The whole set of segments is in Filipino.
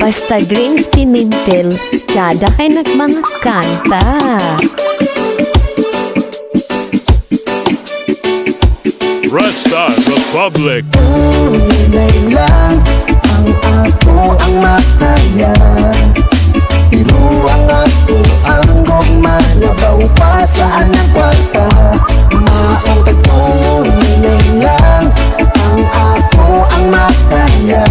Basta drinks pimintel, tsada kay nagmanga kanta. Rasta Republic. Tunay lang ang ako ang makaya, pero ang ako ang gugma, labaw pa saan ang kwarta. Maong tunay lang ang ako ang makaya,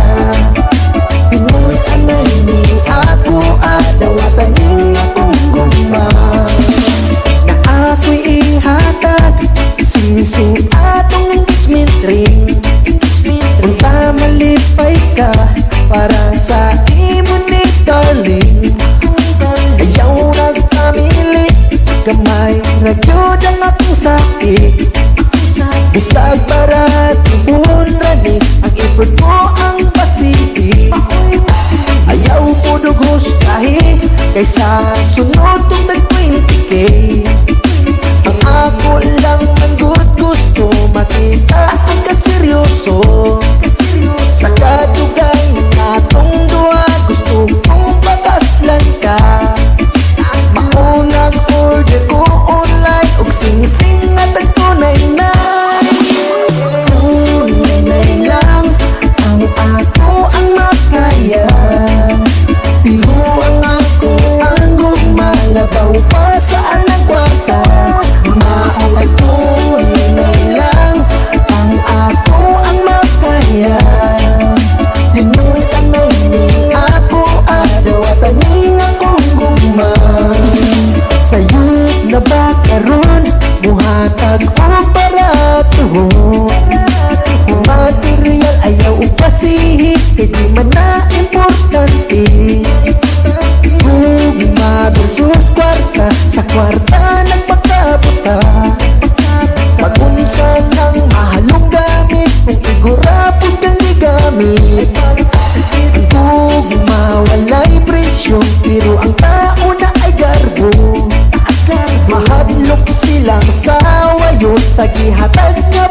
Pinoy anay ni ako adawatan ning akong gugma. Na ako'y ihatag singsing atong engagement ring. Punta malipay ka para sa imo ni darling. Ayaw nagpamili, kamay ragyod ang akong sakit. Bisag para tibon rani, ang effort ko ang pasipit. Ayaw po dugos kahi, kaysa sunod tong nag-20k. Ang ako lang ang gusto, makita ang kaseryoso. Sa kadugay natong duha, gusto kong pakaslan ka. Maunang order ko online, og sing-sing at agtunay-nay. Tunay lang ang ako ang makaya, pero ang ako ang gumalabaw pa saan ang kwarta. Maong ay tunay lang ang ako ang makaya, Pinoy anay ni ako adawatan ning akong gugma. Sayop na ba karon, muhatag o baratuhon. Material ayaw upasihi, hindi man na importante. Gugma versus kwarta, sa kwarta nagpakabuta. Pag-unsan ang mahalong gamit, kung igurapod kang gigamit. Ang gugma walay presyo, pero ang tao na ay garbo. Mahadlok silang sa wayot, sa gihatag nga